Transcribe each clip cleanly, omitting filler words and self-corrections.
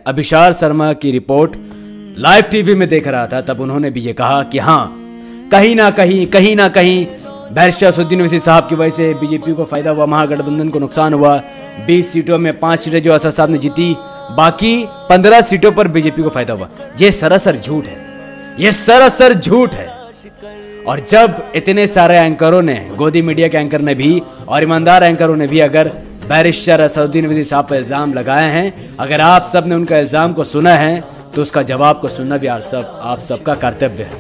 अभिशार शर्मा की report live TV में देख रहा था, तब उन्होंने भी ये कहा कि हाँ, कहीं ना कहीं बैरिस्टर असदुद्दीन ओवैसी साहब की वजह से बीजेपी को फायदा हुआ, महागठबंधन को नुकसान हुआ। 20 सीटों में 5 सीटें जो असद साहब ने जीती, बाकी 15 सीटों पर बीजेपी को फायदा हुआ। ये सरासर झूठ है, ये सरासर झूठ है। और जब इतने सारे एंकरों ने, गोदी मीडिया के एंकर ने भी और ईमानदार एंकरों ने भी अगर बैरिस्टर असदुद्दीन ओवैसी साहब पर इल्जाम लगाए हैं, अगर आप सब ने उनका इल्जाम को सुना है, तो उसका जवाब को सुनना भी आप सबका कर्तव्य है।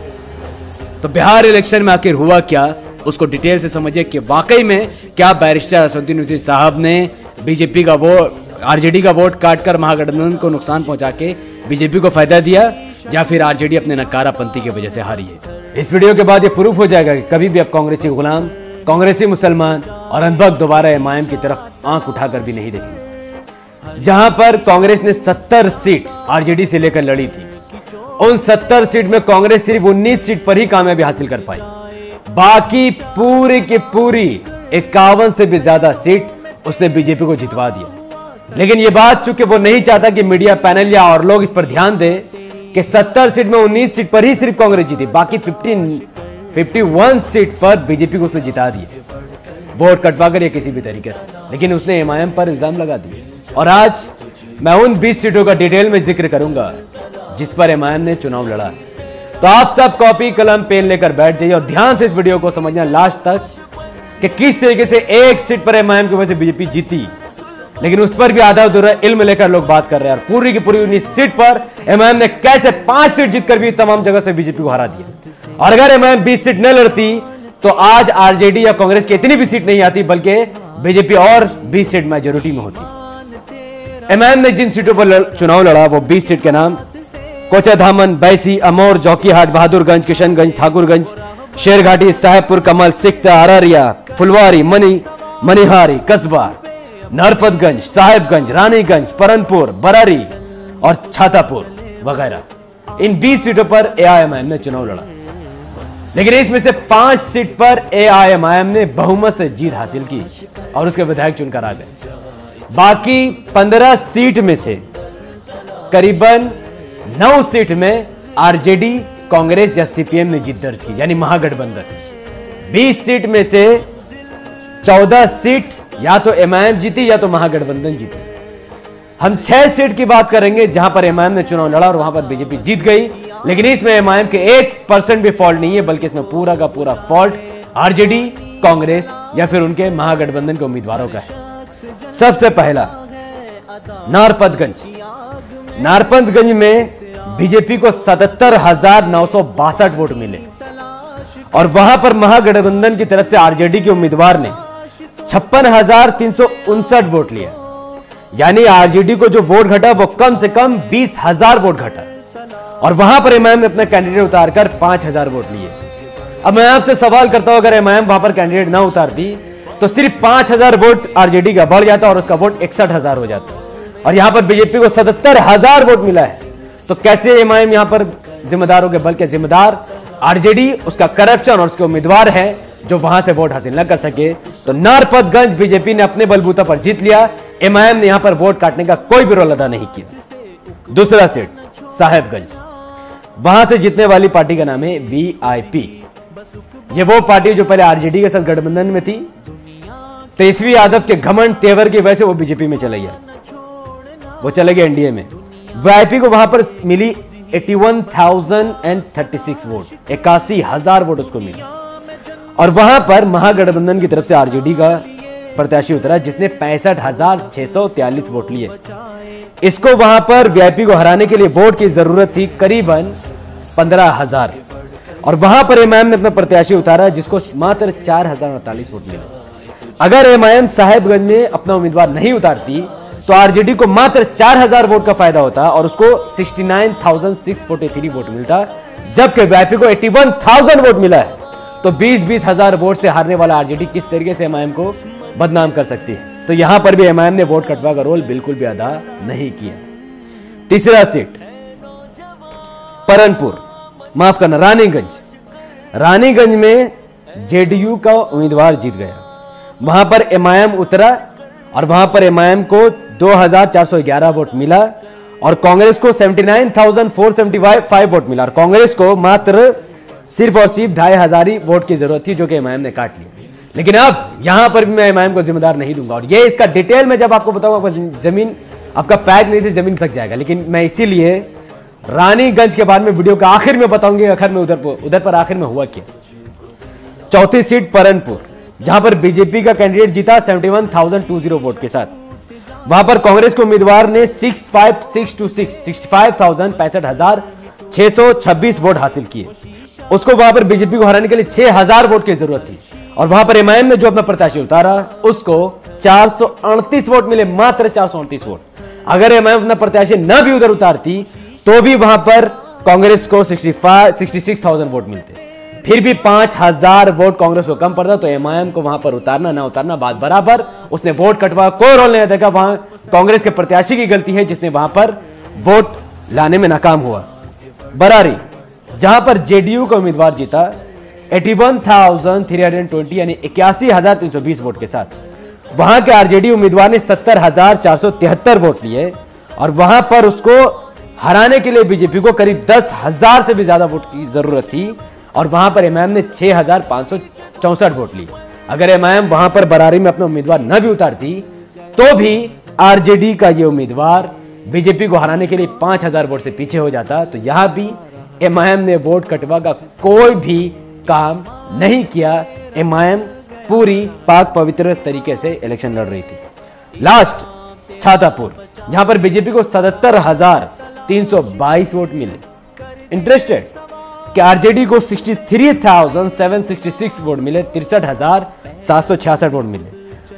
तो बिहार इलेक्शन में आखिर हुआ क्या, उसको डिटेल से समझिए कि वाकई में क्या बैरिस्टर असदुद्दीन ओवैसी साहब ने बीजेपी का वोट, आरजेडी का वोट काटकर महागठबंधन को नुकसान पहुंचा के बीजेपी को फायदा दिया, या फिर आरजेडी अपने नकारापंथी की वजह से हारी है। इस वीडियो के बाद ये प्रूफ हो जाएगा कि कभी भी अब कांग्रेसी गुलाम, कांग्रेसी मुसलमान और अंधभक्त दोबारा एमआईएम की तरफ आंख उठाकर भी नहीं देखेंगे। जहां पर कांग्रेस ने 70 सीट आरजेडी से लेकर लड़ी थी, उन 70 सीट में कांग्रेस सिर्फ 19 सीट पर ही कामयाबी हासिल कर पाई, बाकी पूरी की पूरी 51 से भी ज्यादा सीट उसने बीजेपी को जितवा दिया। लेकिन यह बात चूंकि वो नहीं चाहता कि मीडिया पैनल या और लोग इस पर ध्यान दें कि 70 सीट में 19 सीट पर ही सिर्फ कांग्रेस जीती, बाकी 51 सीट पर बीजेपी को उसने जिता दिया, वोट कटवाकर या किसी भी तरीके से। लेकिन उसने एमआईएम पर इल्जाम लगा दिए। और आज मैं उन 20 सीटों का डिटेल में जिक्र करूंगा जिस पर एमआईएम ने चुनाव लड़ा। तो आप सब कॉपी कलम पेन लेकर बैठ जाइए और ध्यान से इस वीडियो को समझना लास्ट तक कि किस तरीके से एक सीट पर एमआईएम की वजह से बीजेपी जीती, लेकिन उस पर भी आधा अधूरा इल्म लेकर लोग बात कर रहे हैं। और पूरी की पूरी 19 सीट पर एमआईएम ने कैसे 5 सीट जीतकर भी तमाम जगह से बीजेपी को हरा दिया। और अगर एमआईएम 20 सीट न लड़ती तो आज आरजेडी या कांग्रेस की इतनी भी सीट नहीं आती, बल्कि बीजेपी और 20 सीट मेजोरिटी में होती। एमआईएम ने जिन सीटों पर चुनाव लड़ा वो 20 सीट के नाम कोचाधामन, बैसी, अमौर, जौकीहाट, बहादुरगंज, किशनगंज, ठाकुरगंज, शेरघाटी, साहेबपुर, कमल, सिकता, अररिया, फुलवारी, मनिहारी, कस्बा, नरपतगंज, साहेबगंज, रानीगंज, परनपुर, बरारी और छातापुर वगैरह। इन 20 सीटों पर एआईएमआईएम ने चुनाव लड़ा, लेकिन इसमें से 5 सीट पर एआईएमआईएम ने बहुमत से जीत हासिल की और उसके विधायक चुनकर आ गए। बाकी 15 सीट में से करीबन 9 सीट में आरजेडी, कांग्रेस या सीपीएम ने जीत दर्ज की, यानी महागठबंधन। 20 सीट में से 14 सीट या तो एमआईएम जीती या तो महागठबंधन जीती। हम 6 सीट की बात करेंगे जहां पर एमआईएम ने चुनाव लड़ा और वहां पर बीजेपी जीत गई, लेकिन इसमें एमआईएम के 1% भी फॉल्ट नहीं है, बल्कि इसमें पूरा का पूरा फॉल्ट आरजेडी, कांग्रेस या फिर उनके महागठबंधन के उम्मीदवारों का है। सबसे पहला नारपतगंज में बीजेपी को 77,962 वोट मिले और वहां पर महागठबंधन की तरफ से आरजेडी के उम्मीदवार ने 56,359 वोट लिया, यानी आरजेडी को जो वोट घटा वो कम से कम 20,000 वोट घटा। और वहां पर एमआईएम ने अपना कैंडिडेट उतारकर 5,000 वोट लिए। अब मैं आपसे सवाल करता हूं, अगर एमआईएम वहां पर कैंडिडेट ना उतारती तो सिर्फ 5,000 वोट आरजेडी का बढ़ जाता और उसका वोट 61,000 हो जाता, और यहां पर बीजेपी को 77,000 वोट मिला है। तो कैसे एमआईएम यहां पर जिम्मेदार हो गए, बल्कि जिम्मेदार आरजेडी, उसका करप्शन और उसके उम्मीदवार हैं जो वहां से वोट हासिल न कर सके। तो नारपतगंज बीजेपी ने अपने बलबूता पर जीत लिया, एमआईएम ने यहां पर वोट काटने का कोई भी रोल अदा नहीं किया। दूसरा सीट साहेबगंज, वहां से जीतने वाली पार्टी का नाम है वीआईपी। ये वो पार्टी जो पहले आरजेडी के साथ गठबंधन में थी, तेजस्वी यादव के घमंड तेवर की वजह से वो बीजेपी में चले गया, वो चले गए एनडीए में। वीआईपी को वहां पर मिली 81,036 वोट, 81,000 वोट उसको मिली। और वहां पर महागठबंधन की तरफ से आरजेडी का प्रत्याशी उतरा जिसने 65,643 वोट लिए। इसको वहां पर वीआईपी को हराने के लिए वोट की जरूरत थी करीबन 15,000, और वहां पर एमआईएम ने अपना प्रत्याशी उतारा जिसको मात्र 4,048 वोट मिले। अगर एमआईएम साहेबगंज में अपना उम्मीदवार नहीं उतारती तो आरजेडी को मात्र 4,000 वोट का फायदा होता और उसको 69,643 वोट मिलता, जबकि वीआईपी को 81,000 वोट मिला है। तो 20,000 वोट से हारने वाला आरजेडी किस तरीके से एमआईएम को बदनाम कर सकती है। तो यहां पर भी एमआईएम ने वोट कटवा का रोल बिल्कुल भी अदा नहीं किया। तीसरा सीट परनपुर, माफ करना, रानीगंज में जेडीयू का उम्मीदवार जीत गया। वहां पर एमआईएम उतरा और वहां पर एमआईएम को 2,411 वोट मिला और कांग्रेस को 79,475 वोट मिला और कांग्रेस को मात्र सिर्फ और सिर्फ 2,500 वोट की जरूरत थी, जो कि एमआईएम ने काट लिया। लेकिन अब यहां पर भी मैं एमआईएम को जिम्मेदार नहीं दूंगा और ये इसका डिटेल में जब आपको बताऊंगा, जमीन आपका पैर नहीं से जमीन सक जाएगा। लेकिन मैं इसीलिए रानीगंज के बाद में वीडियो के आखिर में बताऊंगी आखिर में उधर पर आखिर में हुआ क्या। चौथी सीट परनपुर, जहां पर बीजेपी का कैंडिडेट जीता 71,220 वोट के साथ। वहां पर कांग्रेस के उम्मीदवार ने 65,626 वोट हासिल किए। उसको वहां पर बीजेपी को हराने के लिए 6,000 वोट की जरूरत थी और वहां पर एमआईएम ने जो अपना प्रत्याशी उतारा उसको 438 वोट मिले, मात्र 438 वोट। अगर एमआईएम अपना प्रत्याशी न भी उधर उतारती तो भी वहां पर कांग्रेस को 66,000 वोट मिलते। फिर भी 5,000 वोट कांग्रेस को कम पड़ता, तो एमआईएम को वहां पर उतारना ना उतारना बात बराबर। उसने वोट कटवा, कोई रोल नहीं देखा। वहां कांग्रेस के प्रत्याशी की गलती है जिसने वहां पर वोट लाने में नाकाम हुआ। बरारी, जहां पर जेडीयू का उम्मीदवार जीता 81,320 यानी 81,320 वोट के साथ। वहां के आरजेडी उम्मीदवार ने 70,473 वोट लिए और वहां पर उसको हराने के लिए बीजेपी को करीब 10,000 से भी ज्यादा वोट की जरूरत थी और वहां पर एमआईएम ने 6,564 वोट ली। अगर एमआईएम वहां पर बरारी में अपना उम्मीदवार न भी उतारती तो भी आरजेडी का यह उम्मीदवार बीजेपी को हराने के लिए 5,000 वोट से पीछे हो जाता। तो यहां भी एमआईएम ने वोट कटवा का कोई भी काम नहीं किया। एमआईएम पूरी पाक पवित्र तरीके से इलेक्शन लड़ रही थी। लास्ट छातापुर, जहां पर बीजेपी को 77,322 वोट मिले। इंटरेस्टेड कि आरजेडी को 63,766 वोट मिले, 63,766 वोट मिले।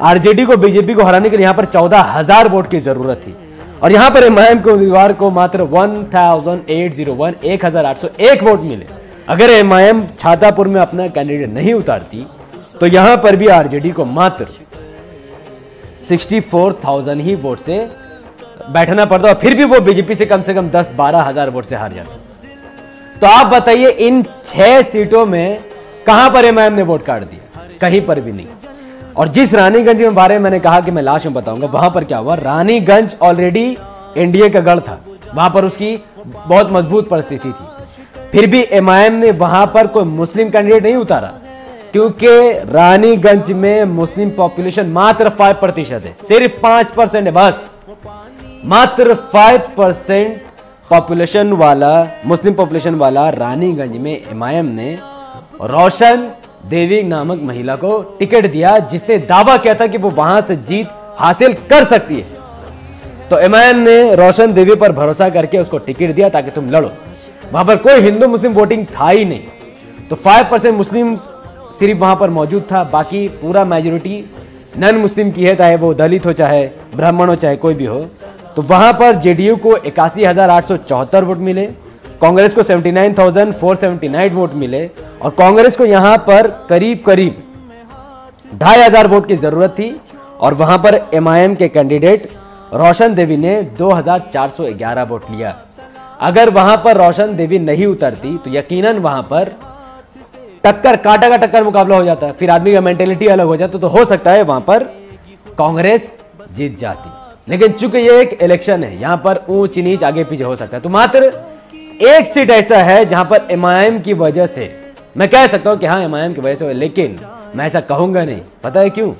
आरजेडी को बीजेपी को हराने के लिए यहां पर 14,000 वोट की जरूरत थी और यहां पर एमआईएम के उम्मीदवार को मात्र 1,801 वोट मिले। अगर एमआईएम छातापुर में अपना कैंडिडेट नहीं उतारती तो यहां पर भी आरजेडी को मात्र 64,000 ही वोट से बैठना पड़ता और फिर भी वो बीजेपी से कम 10-12 हजार वोट से हार जाता। तो आप बताइए इन 6 सीटों में कहां पर एमआईएम ने वोट काट दिया? कहीं पर भी नहीं। और जिस रानीगंज के बारे में मैंने कहा कि मैं लास्ट में बताऊंगा, वहां पर क्या हुआ, रानीगंज ऑलरेडी एनडीए का गढ़ था, वहां पर उसकी बहुत मजबूत परिस्थिति थी। फिर भी एमआईएम ने वहां पर कोई मुस्लिम कैंडिडेट नहीं उतारा क्योंकि रानीगंज में मुस्लिम पॉपुलेशन मात्र 5% है, सिर्फ 5% है बस। मात्र 5% पॉपुलेशन वाला, मुस्लिम पॉपुलेशन वाला रानीगंज में एमआईएम ने रोशन देवी नामक महिला को टिकट दिया, जिसने दावा किया था कि वो वहां से जीत हासिल कर सकती है। तो एमआईएम ने रोशन देवी पर भरोसा करके उसको टिकट दिया ताकि तुम लड़ो। वहां पर कोई हिंदू मुस्लिम वोटिंग था ही नहीं, तो 5% मुस्लिम सिर्फ वहां पर मौजूद था, बाकी पूरा मेजोरिटी नॉन मुस्लिम की है, चाहे वो दलित हो, चाहे ब्राह्मण हो, चाहे कोई भी हो। तो वहां पर जेडीयू को 81,874 वोट मिले, कांग्रेस को 79,479 वोट मिले और कांग्रेस को यहां पर करीब 2,500 वोट की जरूरत थी और वहां पर एमआईएम के कैंडिडेट रोशन देवी ने 2,411 वोट लिया। अगर वहां पर रोशन देवी नहीं उतरती तो यकीनन वहां पर टक्कर, कांटा का टक्कर मुकाबला हो जाता, फिर आदमी का मेंटेलिटी अलग हो जाता, तो हो सकता है वहां पर कांग्रेस जीत जाती। लेकिन चूंकि ये एक इलेक्शन है, यहां पर ऊंच नीच आगे पीछे हो सकता है, तो मात्र एक सीट ऐसा है जहां पर एमआईएम की वजह से मैं कह सकता हूं कि हाँ एमआईएम की वजह से, लेकिन मैं ऐसा कहूंगा नहीं। पता है क्यों?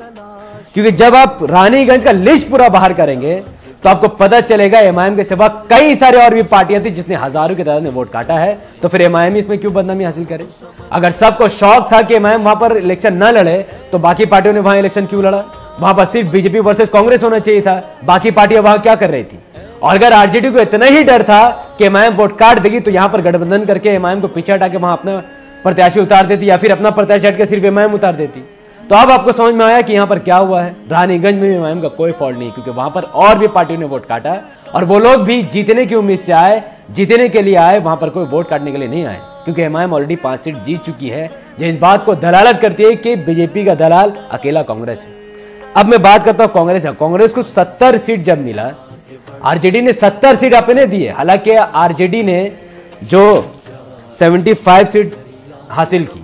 क्योंकि जब आप रानीगंज का लिस्ट पूरा बाहर करेंगे तो आपको पता चलेगा एमआईएम के सिवा कई सारे और भी पार्टियां थी जिसने हजारों की तादाद में वोट काटा है। तो फिर एमआईएम इसमें क्यों बदनामी हासिल करे? अगर सबको शौक था कि एमआईएम वहां पर इलेक्शन ना लड़े तो बाकी पार्टियों ने वहां इलेक्शन क्यों लड़ा? वहां पर सिर्फ बीजेपी वर्सेस कांग्रेस होना चाहिए था, बाकी पार्टियां वहां क्या कर रही थी? और अगर आरजेडी को इतना ही डर था कि एमआईएम वोट काट देगी तो यहां पर गठबंधन करके एमआईएम को पीछे हटा के वहां अपना प्रत्याशी उतार देती या फिर अपना प्रत्याशी हट के सिर्फ एमआईएम उतार देती। तो अब आपको समझ में आया कि यहां पर क्या हुआ है। रानीगंज में भी एमआईएम का कोई फॉल्ट नहीं, क्योंकि वहां पर और भी पार्टियों ने वोट काटा और वो लोग भी जीतने की उम्मीद से आए, जीतने के लिए आए, वहां पर कोई वोट काटने के लिए नहीं आए, क्योंकि एमआईएम ऑलरेडी 5 सीट जीत चुकी है, जो इस बात को दलालत करती है कि बीजेपी का दलाल अकेला कांग्रेस है। अब मैं बात करता हूं कांग्रेस है। कांग्रेस को 70 सीट जब मिला, आरजेडी ने 70 सीट अपने दिए। हालांकि आरजेडी ने जो 75 सीट हासिल की,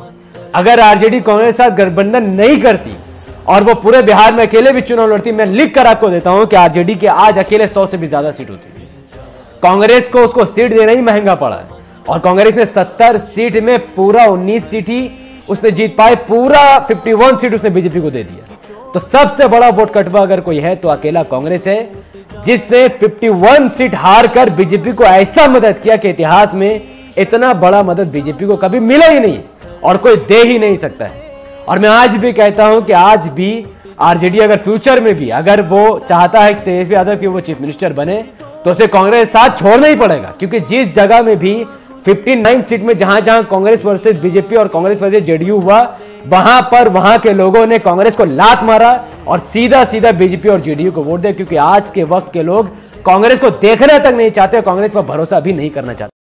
अगर आरजेडी कांग्रेस के साथ गठबंधन नहीं करती और वो पूरे बिहार में अकेले भी चुनाव लड़ती, मैं लिख कर आपको देता हूं कि आरजेडी के आज अकेले 100 से भी ज्यादा सीट होती। कांग्रेस को उसको सीट देना ही महंगा पड़ा है। और कांग्रेस ने 70 सीट में पूरा 19 सीट ही उसने जीत पाए, पूरा 51 सीट उसने बीजेपी को दे दिया। तो सबसे बड़ा वोट कटवा अगर कोई है तो अकेला कांग्रेस है, जिसने 51 सीट हार कर बीजेपी को ऐसा मदद किया कि इतिहास में इतना बड़ा मदद बीजेपी को कभी मिला ही नहीं और कोई दे ही नहीं सकता है। और मैं आज भी कहता हूं कि आज भी आरजेडी अगर फ्यूचर में भी अगर वो चाहता है कि तेजस्वी यादव की वो चीफ मिनिस्टर बने तो उसे कांग्रेस साथ छोड़ना ही पड़ेगा, क्योंकि जिस जगह में भी 59 सीट में जहां जहां कांग्रेस वर्सेस बीजेपी और कांग्रेस वर्सेस जेडीयू हुआ, वहां पर वहां के लोगों ने कांग्रेस को लात मारा और सीधा सीधा बीजेपी और जेडीयू को वोट दिया, क्योंकि आज के वक्त के लोग कांग्रेस को देखना तक नहीं चाहते, कांग्रेस पर भरोसा भी नहीं करना चाहते।